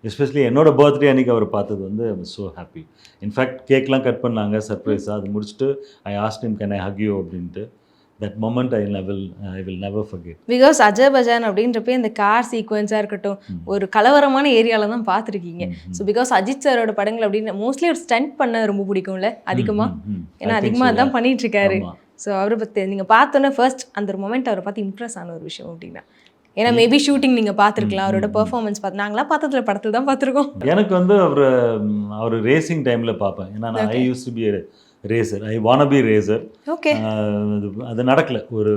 எஸ்பெஷலி என்னோட பர்த்டே அன்றைக்கி அவர் பார்த்தது வந்து I was so happy. In fact கேக்லாம் கட் பண்ணாங்க சர்ப்ரைஸாக. அது முடிச்சுட்டு I asked him can I hug you அப்படின்ட்டு. That moment I will never forget. Because Azerbaijan அப்படின்றப்ப இந்த கார் சீக்வன்ஸாக இருக்கட்டும், ஒரு கலவரமான ஏரியாவில் தான் பார்த்துருக்கீங்க. ஸோ பிகாஸ் அஜித் சாரோட படங்கள் அப்படின்னு மோஸ்ட்லி ஒரு ஸ்டண்ட் பண்ண ரொம்ப பிடிக்கும்ல அதிகமாக, ஏன்னா அதிகமாக தான் பண்ணிட்டு இருக்காரு. ஸோ அவரை பற்றி நீங்கள் பார்த்தோன்னே ஃபர்ஸ்ட் அந்த ஒரு மொமெண்ட் அவரை பார்த்து இம்ப்ரெஸ் ஆன ஒரு விஷயம் அப்படின்னா, ஏன்னா மேபி ஷூட்டிங் நீங்கள் பார்த்துருக்கலாம், அவரோட பெர்ஃபார்மன்ஸ் பார்த்து நாங்களாம் பார்த்ததில் படத்தில் தான் பார்த்துருக்கோம். எனக்கு வந்து அவர் ரேசிங் டைமில் பார்ப்பேன். ஏன்னா நான் I use to be racer, I want be racer. Okay. அது நடக்கல. ஒரு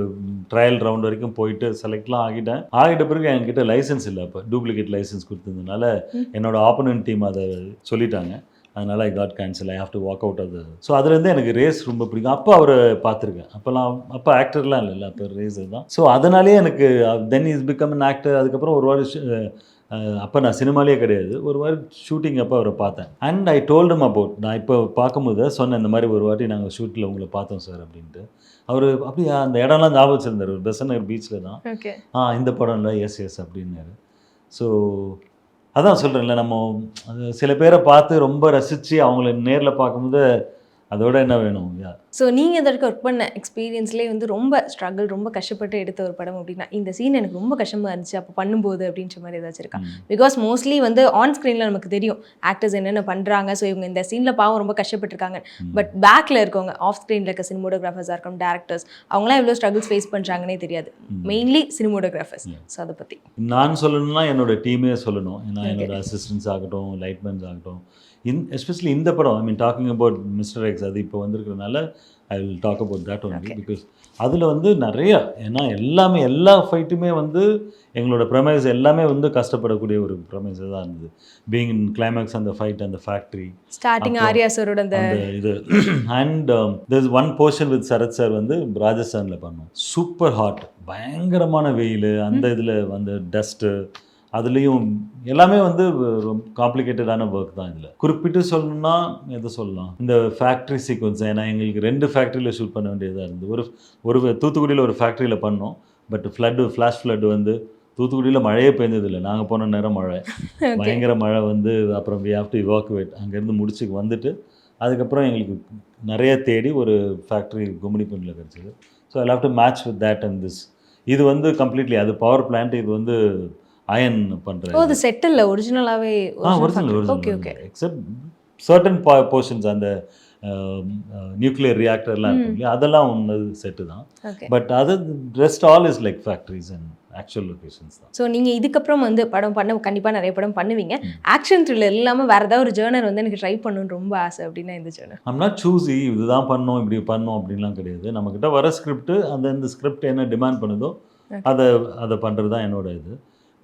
ட்ரையல் ரவுண்ட் வரைக்கும் போயிட்டு செலக்ட்லாம் ஆகிட்ட பிறகு என்கிட்ட லைசன்ஸ் இல்லை. அப்போ டூப்ளிகேட் லைசன்ஸ் கொடுத்ததுனால என்னோட ஆப்போனன்ட் டீம் அதை சொல்லிட்டாங்க. அதனால் I got cancel, I have to walk out அது. ஸோ அதுலேருந்து எனக்கு ரேஸ் ரொம்ப பிடிக்கும். அப்போ அவரை பார்த்துருக்கேன். அப்போ ஆக்டர்லாம் இல்லைல்ல, அப்போ ரேஸர் தான். ஸோ அதனாலே எனக்கு then is become an actor. அதுக்கப்புறம் ஒரு வாரம் அப்போ நான் சினிமாலேயே கிடையாது, ஒரு வாரம் ஷூட்டிங் அப்போ அவரை பார்த்தேன். அண்ட் ஐ டோல்டம் அபவுட், நான் இப்போ பார்க்கும்போது சொன்னேன், இந்த மாதிரி ஒரு வாட்டி நாங்கள் ஷூட்டில் உங்களை பார்த்தோம் சார் அப்படின்ட்டு. அவர் அப்படியே அந்த இடம்லாம் ஞாபகம் வச்சுருந்தார். ஒரு பெசன்ட் நகர் பீச்சில் தான். இந்த படம் இல்லை, எஸ் அப்படின்னாரு. ஸோ அதான் சொல்கிறேன்ல, நம்ம சில பேரை பார்த்து ரொம்ப ரசித்து அவங்கள நேரில் பார்க்கும்போது அதோட என்ன வேணும். ஸோ நீங்கள் இதற்கு ஒர்க் பண்ண எக்ஸ்பீரியன்ஸ்லேயே வந்து ரொம்ப ஸ்ட்ரகிள், ரொம்ப கஷ்டப்பட்டு எடுத்த ஒரு படம் அப்படின்னா இந்த சீன் எனக்கு ரொம்ப கஷ்டமாக இருந்துச்சு அப்போ பண்ணும்போது அப்படின்ற மாதிரி ஏதாச்சும் இருக்கா? பிகாஸ் மோஸ்ட்லி வந்து ஆன் ஸ்க்ரீனில் நமக்கு தெரியும் ஆக்டர்ஸ் என்னென்ன பண்ணுறாங்க, ஸோ இவங்க இந்த சீனில் பாவம் ரொம்ப கஷ்டப்பட்டுருக்காங்க. பட் பேக்கில் இருக்கவங்க, ஆஃப் ஸ்க்ரீனில் இருக்க சினிமோட்டோகிராஃபர்ஸாக இருக்கும், டேரக்டர்ஸ், அவங்களாம் எவ்வளோ ஸ்ட்ரகிள்ஸ் ஃபேஸ் பண்ணுறாங்கன்னே தெரியாது. Mainly cinematographers. ஸோ அதை பற்றி நான் சொல்லணும்னா என்னோட டீமே சொல்லணும். ஏன்னா என்னோட அசிஸ்டன்ஸ் ஆகட்டும், லைட்மேன்ஸ் ஆகட்டும், எஸ்பெஷலி இந்த படம், I mean talking about mister X, அது இப்போ வந்திருக்கிறதுனால I will talk about that only. Because அதில் வந்து நிறைய, ஏன்னா எல்லா ஃபைட்டுமே வந்து எங்களோட ப்ரமைஸ் எல்லாமே வந்து கஷ்டப்படக்கூடிய ஒரு ப்ரமைஸ் தான் இருந்தது. பீயிங் இன் கிளைமேக்ஸ், அந்த ஃபைட், அந்த ஃபேக்ட்ரி ஸ்டார்டிங் ஆர்யா சாரோட அந்த இது. And there is one portion with Sarath sir வந்து ராஜஸ்தானில் பண்ணோம். சூப்பர் ஹாட், பயங்கரமான வெயில், அந்த இதில் வந்து டஸ்ட்டு, அதுலேயும் எல்லாமே வந்து ரொம்ப காம்ப்ளிகேட்டடான ஒர்க் தான். இதில் குறிப்பிட்டு சொல்லணும்னா எதை சொல்லலாம், இந்த ஃபேக்ட்ரி சீக்வன்ஸ். ஏன்னா எங்களுக்கு 2 ஃபேக்ட்ரியில் ஷூட் பண்ண வேண்டியதாக இருந்தது. ஒரு தூத்துக்குடியில் ஒரு ஃபேக்ட்ரியில் பண்ணோம். பட் ஃப்ளாஷ் ஃப்ளட் வந்து தூத்துக்குடியில் மழையே பெய்ஞ்சதில்லை. நாங்கள் போன நேரம் மழை, பயங்கர மழை வந்து அப்புறம் வி ஹாவ் டு இவாக்குவேட். அங்கேருந்து முடிச்சு வந்துட்டு அதுக்கப்புறம் எங்களுக்கு நிறைய தேடி ஒரு ஃபேக்ட்ரி கும்மிடிப்பூண்டில் கிடச்சிது. So I have to match with that and this. இது வந்து கம்ப்ளீட்லி அது பவர் பிளான்ட், இது வந்து அயன் பண்ணுறது. அது செட்டில் ஒரிஜினலாகவே ஒரிஜினல் எக்ஸப்ட் சர்டன் போர்ஷன்ஸ், அந்த நியூக்ளியர் ரியாக்டர்லாம் இருக்கும் இல்லையா, அதெல்லாம் ஒன்று செட்டு தான். பட் அது rest all is like factories and actual locations தான். ஸோ நீங்கள் இதுக்கப்புறம் வந்து படம் கண்டிப்பாக நிறைய படம் பண்ணுவீங்க. ஆக்ஷன் த்ரில்லர் இல்லாமல் வேறு ஏதாவது ஒரு ஜேர்னர் வந்து எனக்கு ட்ரை பண்ணணும்னு ரொம்ப ஆசை அப்படின்னா இந்த ஜேர்னர்? ஐம் நாட் சூஸி இதுதான் பண்ணோம் இப்படி பண்ணோம் அப்படின்லாம் கிடையாது. நம்மக்கிட்ட வர ஸ்கிரிப்ட் இந்த ஸ்கிரிப்ட் என்ன டிமாண்ட் பண்ணுதோ அதை பண்ணுறது தான் என்னோட இது.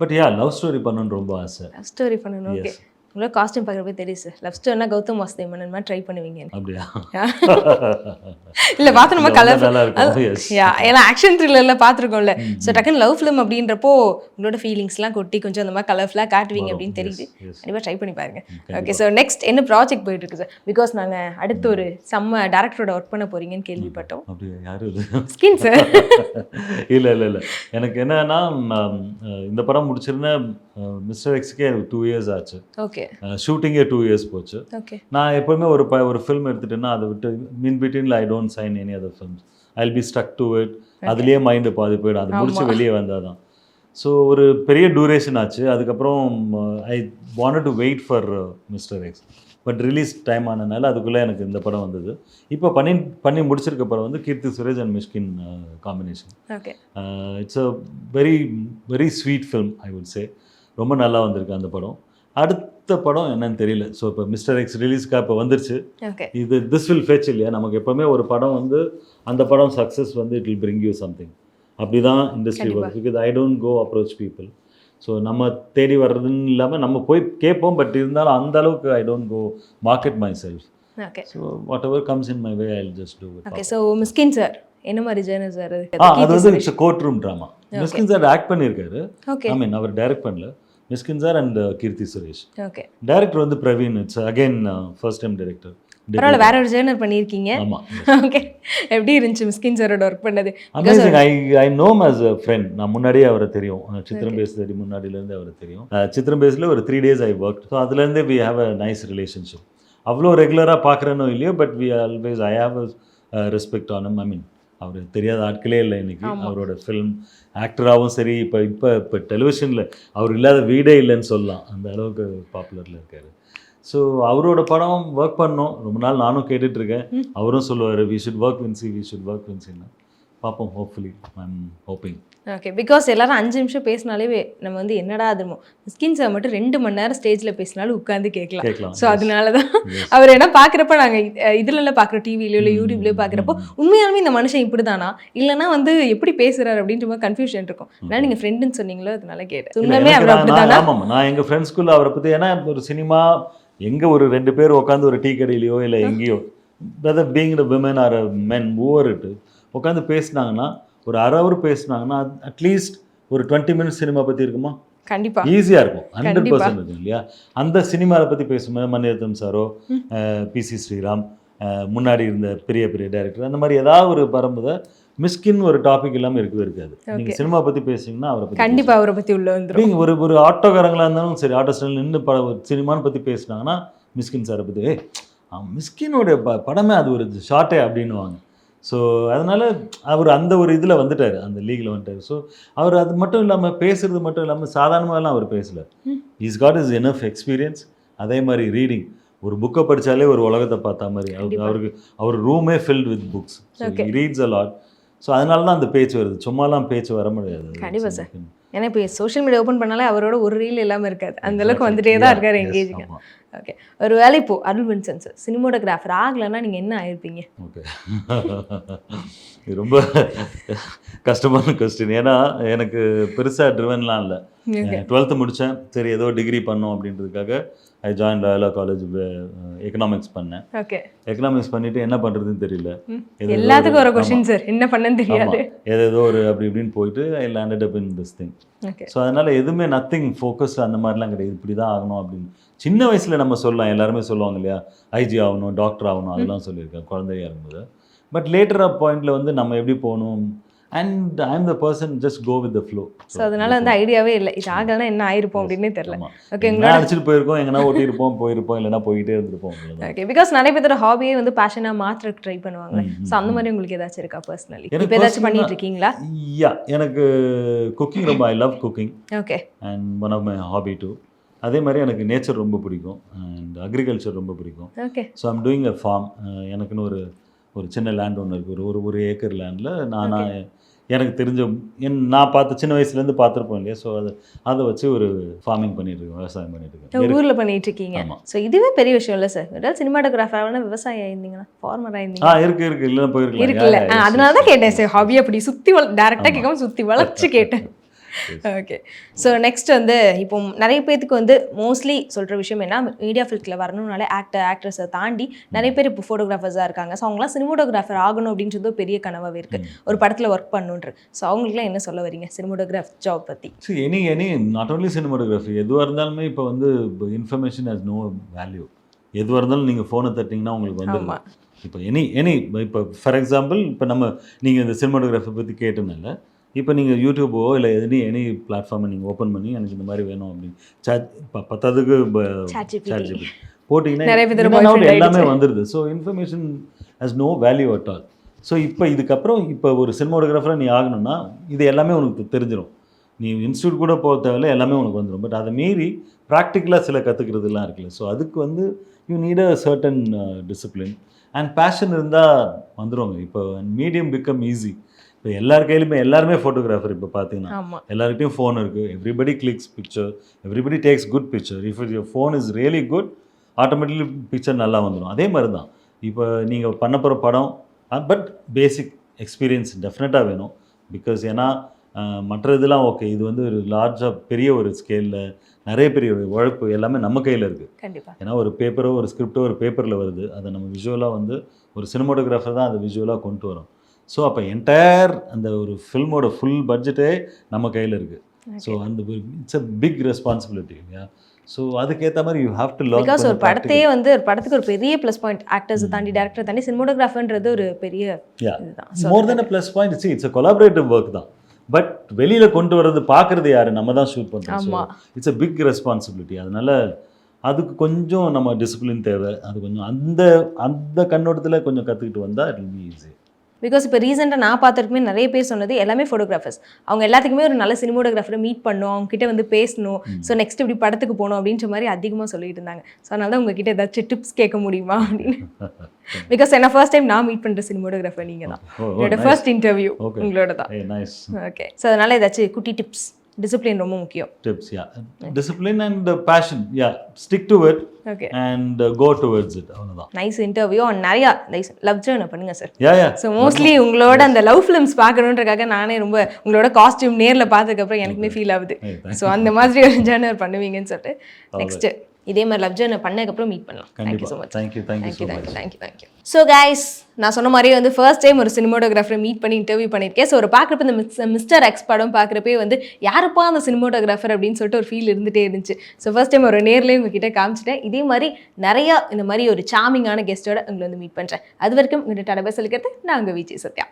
பட் லவ் ஸ்டோரி பண்ணணும்னு ரொம்ப ஆசை. லவ் ஸ்டோரி பண்ணணும். ஓகே, உங்களோட காஸ்டியூம் பார்க்குறப்ப தெரியும் சார். லவ் ஸ்டோரினா கௌதம் வாசுதேவன் மாதிரி ட்ரை பண்ணுவீங்க. அப்படியா? இல்லை பார்த்து நம்ம ஏன்னா ஆக்ஷன் த்ரில்லரில் பார்த்துருக்கோம்ல. ஸோ டக்குன்னு லவ் ஃபிலிம் அப்படின்றப்போ உங்களோட ஃபீலிங்ஸ்லாம் கொட்டி கொஞ்சம் அந்த மாதிரி கலர்ஃபுல்லாக காட்டுவீங்க அப்படின்னு தெரியுது. கண்டிப்பாக ட்ரை பண்ணி பாருங்க. ஓகே, ஸோ நெக்ஸ்ட் என்ன ப்ராஜெக்ட் போயிட்டு இருக்கு சார்? பிகாஸ் நாங்கள் அடுத்து ஒரு செம்ம டேரக்டரோட ஒர்க் பண்ண போறீங்கன்னு கேள்விப்பட்டோம். அப்படியா? யாரு இது? ஸ்கின் சார். இல்லை எனக்கு என்னன்னா இந்த படம் முடிச்சிருந்தேன். மிஸ்டர் எக்ஸ்க்கே 2 years ஆச்சு. ஓகே, ஷூட்டிங்கே 2 years போச்சு. ஓகே, நான் எப்போவுமே ஒரு ஃபில்ம் எடுத்துட்டேன்னா அதை விட்டு மீன் பிட்வீனில் I don't sign any other films. I will be stuck to it. அதுலேயே மைண்டு பாதி போயிடும். அது முடிச்சு வெளியே வந்தால் தான். ஸோ ஒரு பெரிய டூரேஷன் ஆச்சு. அதுக்கப்புறம் I wanted to wait for mister X. But release time ஆனதுனால அதுக்குள்ளே எனக்கு இந்த படம் வந்தது. இப்போ பண்ணி முடிச்சிருக்க படம் வந்து Keerthy Suresh and Mysskin combination. Okay, it's a very very sweet film I would say. ரொம்ப நல்லா வந்திருக்கு அந்த படம். அடுத்த படம் என்னன்னு தெரியல. ஸோ இப்போ மிஸ்டர் எக்ஸ் ரிலீஸ்க்காக இப்போ வந்துருச்சு. திஸ் வில் ஃபெச் இல்லையா? நமக்கு எப்போவுமே ஒரு படம் வந்து அந்த படம் சக்ஸஸ் வந்து it will bring you something. அப்படி தான் industry work. Because I don't go approach people. So நம்ம தேடி வர்றதுன்னு இல்லாமல் நம்ம போய் கேட்போம். பட் இருந்தாலும் அந்த அளவுக்கு I don't go market myself. So whatever comes in my way I will just do it. Okay, so Mysskin sir என்ன மாதிரி ஜேர்னர் சார்? அது வந்து it's courtroom drama. Mysskin sir act பண்ணியிருக்காரு. ஐ மீன் அவர் direct பண்ணல. Mysskin sir and Keerthy Suresh. Okay, director வந்து Praveen. It's again first time director. பரவாயில்ல, வேற ஒரு ஜேர்னர் பண்ணியிருக்கீங்க. ஆமாம். ஓகே, எப்படி இருந்துச்சு மிஸ்கின் சாரோட ஒர்க் பண்ணது? Amazing. I know as a friend. நான் முன்னாடியே அவரை தெரியும். சித்திரம் பேசுறதுக்கு முன்னாடியிலேருந்து அவரை தெரியும். சித்திரம் பேஸில் ஒரு 3 days ஐ ஒர்க். ஸோ அதுலேருந்து we have a nice relationship. அவ்வளோ ரெகுலராக பார்க்குறேனோ இல்லையோ, but we always I have a respect on him. I mean அவர் தெரியாத ஆட்களே இல்லை இன்றைக்கி. அவரோட ஃபிலிம் ஆக்டராகவும் சரி, இப்போ டெலிவிஷனில் அவர் இல்லாத வீடே இல்லைன்னு சொல்லலாம். அந்த அளவுக்கு பாப்புலரில் இருக்கார். ஸோ அவரோட படம் ஒர்க் பண்ணோம். ரொம்ப நாள் நானும் கேட்டுட்ருக்கேன். அவரும் சொல்லுவார் வி ஷுட் ஒர்க் வின்சின்னு. பார்ப்போம். Hopefully I am hoping. Okay, because எல்லாரும் 5 நிமிஷம் பேசினாலே நம்ம வந்து என்னடா அதுமோ. ஸ்கின் சார் மட்டும் 2 மணி நேரம் ஸ்டேஜில் பேசினாலும் உட்காந்து கேட்கலாம். ஸோ அதனால தான் அவர் என்ன பார்க்குறப்ப நாங்கள் இதுலலாம் பார்க்குறோம், டிவிலையோ இல்லை யூடியூப்லேயோ பார்க்குறப்போ உண்மையாலுமே இந்த மனுஷன் இப்படி தானா இல்லைனா வந்து எப்படி பேசுகிறார் அப்படின்ற மாதிரி கன்ஃபியூஷன் இருக்கும். ஏன்னா நீங்கள் ஃப்ரெண்டுன்னு சொன்னீங்களோ அதனால கேட்டேன். உண்மையுமே அவர் அப்படி தானா? ஆமாம், நான் எங்கள் ஃப்ரெண்ட்ஸ்குள்ளே அவரை பற்றி, ஏன்னா ஒரு சினிமா எங்கே ஒரு 2 பேர் உட்காந்து ஒரு டீ கடையிலையோ இல்லை எங்கேயோ whether being the women or men ஓவர்ட்டு உட்காந்து பேசினாங்கன்னா, ஒரு அரை ஹவர் பேசினாங்கன்னா அட்லீஸ்ட் ஒரு 20 minutes சினிமா பற்றி இருக்குமா? கண்டிப்பாக ஈஸியாக இருக்கும். 100% இருக்கும் இல்லையா? அந்த சினிமாவை பற்றி பேசும்போது மணிரத்னம் சாரோ, பிசி ஸ்ரீராம், முன்னாடி இருந்த பெரிய டைரக்டர், அந்த மாதிரி ஏதாவது ஒரு வரும்போது மிஸ்கின் ஒரு டாபிக் இல்லாமல் இருக்கவே இருக்காது. நீங்கள் சினிமா பற்றி பேசுனீங்கன்னா அவரை பற்றி கண்டிப்பாக அவரை பற்றி உள்ள வந்துடும். நீங்கள் ஒரு ஆட்டோக்காரங்களாக இருந்தாலும் சரி, ஆட்டோ ஸ்டாண்டில் நின்று சினிமான்னு பற்றி பேசினாங்கன்னா மிஸ்கின் சாரை பற்றி மிஸ்கினோடைய படமே அது ஒரு ஷார்ட்டே அப்படின்னுவாங்க. ஸோ அதனால் அவர் அந்த ஒரு இதில் வந்துட்டார், அந்த லீகில் வந்துட்டார். ஸோ அவர் அது மட்டும் இல்லாமல் பேசுகிறது மட்டும் இல்லாமல் சாதாரணமாகலாம் அவர் பேசலை. Is God is enough experience. அதே மாதிரி ரீடிங், ஒரு புக்கை படித்தாலே ஒரு உலகத்தை பார்த்தா மாதிரி. அவர் ரூமே filled with books. So he reads a lot. So அதனால தான் அந்த பேச்சு வருது. சும்மாலாம் பேச்சு வர முடியாது. கண்டிப்பாக சார். ஏன்னா இப்போ சோஷியல் மீடியா ஓப்பன் பண்ணாலே அவரோட ஒரு ரீல் இல்லாமல் இருக்காது. அந்தளவுக்கு வந்துட்டே தான் இருக்கார் எங்கேஜிங்க. ஓகே, ஒரு வேலை இப்போ அருள் வின்சன் சார் சினிமோட்டோகிராஃபர் ஆகலைன்னா நீங்கள் என்ன ஆயிருப்பீங்க? ஓகே, ரொம்ப கஷ்டமான கொஸ்டின். ஏன்னா எனக்கு பெருசாக ட்ரிவன்லாம் இல்லை. 12th முடித்தேன். சரி ஏதோ டிகிரி பண்ணோம் அப்படின்றதுக்காக ஐ ஜாயின் லாயலா காலேஜ் எக்கனாமிக்ஸ் பண்ணேன். ஓகே, எக்கனாமிக்ஸ் பண்ணிவிட்டு என்ன பண்ணுறதுன்னு தெரியல. எல்லாத்துக்கும் ஒரு கொஸ்டின் சார், என்ன பண்ணன்னு தெரியாது. ஏதோ ஒரு அப்படி இப்படின்னு போயிட்டு ஐ landed up in this thing. So அதனால் எதுவுமே நத்திங் ஃபோக்கஸ் அந்த மாதிரிலாம் கிடையாது. இப்படி தான் ஆகணும் அப்படின்னு சின்ன வயசில் நம்ம சொல்லலாம், எல்லாருமே சொல்லுவாங்க இல்லையா, ஐஜி ஆகணும், டாக்டர் ஆகணும், அதெல்லாம் சொல்லியிருக்கேன் குழந்தையா இருக்கும்போது. பட் லேட்டர் ஆஃப் பாயிண்டில் வந்து நம்ம எப்படி போகணும், and I am the person just go with the flow. So அதனால வந்து ஐடியாவே இல்லை, இது ஆகலைன்னா என்ன ஆயிருப்போம் அப்படின்னே தெரியல. ஓகே, எங்கன்னா அடிச்சுட்டு போயிருக்கோம், எங்கன்னா ஓட்டியிருப்போம், போயிருப்போம், இல்லைன்னா போயிட்டே இருந்திருப்போம். ஓகே, பிகாஸ் நிறைய பேரோட ஹாபியே வந்து பேஷனாக மாற்றுறதுக்கு ட்ரை பண்ணுவாங்க. ஸோ அந்த மாதிரி உங்களுக்கு ஏதாச்சும் இருக்கா பர்சனலி? இப்போ ஏதாச்சும் பண்ணிட்டு இருக்கீங்களா? எனக்கு குக்கிங் ரொம்ப, I love cooking. Okay, and one of my hobby too. அதே மாதிரி எனக்கு நேச்சர் ரொம்ப பிடிக்கும் அண்ட் அக்ரிகல்ச்சர் ரொம்ப பிடிக்கும். Okay, so I'm doing a farm. எனக்குன்னு ஒரு சின்ன லேண்ட் ஒன்று இருக்குது. ஒரு ஏக்கர் லேண்டில் எனக்கு தெரிஞ்ச நான் பார்த்த சின்ன வயசுலேருந்து பார்த்துருப்போம் இல்லையா, ஸோ அதை வச்சு ஒரு ஃபார்மிங் பண்ணிட்டு இருக்கேன், விவசாயம் பண்ணிட்டு இருக்கேன். ஊர்ல பண்ணிட்டு இருக்கீங்க. ஆமா. ஸோ இதுவே பெரிய விஷயம் இல்லை சார். ஏதாவது சினிமாட்டோகிராஃபராக விவசாயம் ஆயிருந்தீங்கன்னா, ஃபார்மராக இருந்தீங்க இருக்கு இல்லைன்னா போயிருக்கலாம். இருக்குல்ல, அதனால தான் கேட்டேன் சார். ஹாபி அப்படி சுற்றி டேரெக்டாக கேட்காம சுற்றி வளைச்சு கேட்டேன். ஓகே. ஸோ நெக்ஸ்ட் வந்து இப்போ நிறைய பேத்துக்கு வந்து மோஸ்ட்லி சொல்கிற விஷயம் என்ன, மீடியா ஃபீல்டில் வரணும்னாலே ஆக்ட்ரஸை தாண்டி நிறைய பேர் இப்போ ஃபோட்டோகிராஃபர்ஸாக இருக்காங்க. ஸோ அவங்களாம் சினிமோட்டோகிராஃபர் ஆகணும் அப்படின்றது ஒரு பெரிய கனவாகவே இருக்குது, ஒரு படத்தில் ஒர்க் பண்ணணுன்ற. ஸோ அவங்களுக்குலாம் என்ன சொல்ல வரீங்க சினிமோட்டோகிராஃப் ஜாப் பற்றி? எனி நாட் ஓன்லி சினிமோட்டோகிராஃபி, எதுவாக இருந்தாலுமே இப்போ வந்து இன்ஃபர்மேஷன் ஹஸ் நோ வேல்யூ. எதுவாக இருந்தாலும் நீங்கள் ஃபோனை தட்டிங்கன்னா உங்களுக்கு வந்து இப்போ இப்போ ஃபார் எக்ஸாம்பிள் இப்போ நீங்கள் இந்த சினிமோட்டோகிராஃபி பற்றி கேட்டனால இப்போ நீங்கள் யூடியூபோ இல்லை எனி பிளாட்ஃபார்மை நீங்கள் ஓப்பன் பண்ணி எனக்கு இந்த மாதிரி வேணும் அப்படின்னு பத்தாவதுக்கு ChatGPT போட்டிங்கன்னா எல்லாமே வந்துடுது. So information has no value at all. So இதுக்கப்புறம் இப்போ ஒரு சினிமோட்டோகிராஃபராக நீ ஆகணும்னா இது எல்லாமே உனக்கு தெரிஞ்சிடும். நீ இன்ஸ்டியூட் கூட போக தேவையில்ல, எல்லாமே உனக்கு வந்துடும். பட் அதை மீறி ப்ராக்டிக்கலாக சில கற்றுக்கிறதுலாம் இருக்குல்ல, ஸோ அதுக்கு வந்து you need a certain discipline and passion இருந்தால் வந்துடுவாங்க. இப்போ மீடியம் பிகம் ஈஸி. இப்போ எல்லார் கையிலுமே எல்லாருமே ஃபோட்டோகிராஃபர். இப்போ பார்த்தீங்கன்னா எல்லாருக்கிட்டையும் ஃபோன் இருக்குது. Everybody clicks picture, everybody takes good picture. If your phone is really good, automatically picture நல்லா வந்துடும். அதே மாதிரி தான் இப்போ நீங்கள் பண்ண போகிற படம், பட் பேசிக் எக்ஸ்பீரியன்ஸ் டெஃபினட்டாக வேணும். பிகாஸ் ஏன்னா மற்ற இதெல்லாம் ஓகே, இது வந்து ஒரு லார்ஜாக பெரிய ஒரு ஸ்கேலில் நிறைய பெரிய உழைப்பு எல்லாமே நம்ம கையில் இருக்குது. கண்டிப்பாக. ஏன்னா ஒரு பேப்பரோ ஒரு ஸ்கிரிப்டோ ஒரு பேப்பரில் வருது, அதை நம்ம விஷுவலாக வந்து ஒரு சினிமோட்டோகிராஃபர் தான் அதை விஷுவலாக கொண்டு வரோம். ஸோ அப்போ என்டையர் அந்த ஒரு ஃபில்மோட ஃபுல் பட்ஜெட்டே நம்ம கையில் இருக்குது. ஸோ அந்த இட்ஸ் அ பிக் ரெஸ்பான்சிபிலிட்டி இல்லையா. ஸோ அதுக்கேற்ற மாதிரி you have to learn. Because ஒரு படத்தையே வந்து ஒரு படத்துக்கு ஒரு பெரிய ப்ளஸ் பாயிண்ட் ஆக்டர்ஸை தாண்டி டேரக்டரை தாண்டி சினிமோட்டோகிராஃபர்ன்றது ஒரு பெரிய இதுதான். More than a plus point. It's a collaborative work தான். பட் வெளியில் கொண்டு வர்றது பார்க்குறது யார், நம்ம தான் ஷூட் பண்ணுறோம். It's a big responsibility. அதனால அதுக்கு கொஞ்சம் நம்ம டிசிப்ளின் தேவை. அது கொஞ்சம் அந்த கண்ணோட்டத்தில் கொஞ்சம் கற்றுக்கிட்டு வந்தால் it will be easy. Because இப்போ ரீசெண்டாக நான் பார்த்துருக்குமே நிறைய பேர் சொன்னது எல்லாமே ஃபோட்டோகிராஃபர்ஸ். அவங்க எல்லாத்துக்குமே ஒரு நல்ல சினிமோட்டோகிராஃபரை மீட் பண்ணணும், அவங்க கிட்ட வந்து பேசணும், ஸோ நெக்ஸ்ட் இப்படி படத்துக்கு போகணும் அப்படின்ற மாதிரி அதிகமாக சொல்லிட்டு இருந்தாங்க. ஸோ அதனால தான் உங்ககிட்ட ஏதாச்சும் டிப்ஸ் கேட்க முடியுமா அப்படின்னு. பிகாஸ் என்ன ஃபர்ஸ்ட் டைம் நான் மீட் பண்ணுற சினிமோட்டோகிராஃபர் நீங்கள் தான். என்னோட ஃபர்ஸ்ட் இன்டர்வியூ உங்களோட தான். ஓகே. ஸோ அதனால ஏதாச்சும் குட்டி டிப்ஸ். டிசிப்ளின் ரொம்ப முக்கியம். Tips discipline and passion. Stick to it. Okay. And go towards it. அவ்வளவுதான். Nice interview. அண்ட் நிறைய லவ் ஜர்னி பண்ணுங்க சார். ஸோ மோஸ்ட்லி உங்களோட அந்த லவ் ஃபிலிம்ஸ் பார்க்கணுன்றக்காக நானே ரொம்ப உங்களோட காஸ்டியூம் நேரில் பார்த்ததுக்கப்புறம் எனக்குமே ஃபீல் ஆகுது. ஸோ அந்த மாதிரி ஒரு ஜர்னர் பண்ணுவீங்கன்னு சொல்லிட்டு நெக்ஸ்ட் இதே மாதிரி லவ் ஜர்னி பண்ணதுக்கப்புறம் மீட் பண்ணலாம். Thank you so much. Thank you. So guys, நான் சொன்ன மாதிரியே வந்து ஃபர்ஸ்ட் டைம் ஒரு சினிமோட்டோகிராஃபரை மீட் பண்ணி இன்டர்வியூ பண்ணியிருக்கேன். ஸோ ஒரு பார்க்குறப்ப இந்த மிஸ்டர் எக்ஸ் படம் பார்க்குறப்பே வந்து யாருப்பா அந்த சினிமோட்டோகிராஃபர் அப்படின்னு சொல்லிட்டு ஒரு ஃபீல் இருந்துகிட்டே இருந்துச்சு. ஸோ ஃபர்ஸ்ட் டைம் ஒரு நேர்லேயே உங்ககிட்ட காமிச்சிட்டேன். இதே மாதிரி நிறையா இந்த மாதிரி ஒரு சாமிங்கான கெஸ்ட்டோட உங்களை வந்து மீட் பண்ணுறேன். அது வரைக்கும் உங்கள்கிட்ட டபை சொல்லிக்கிறது நான் உங்கள் விஜய் சத்யா.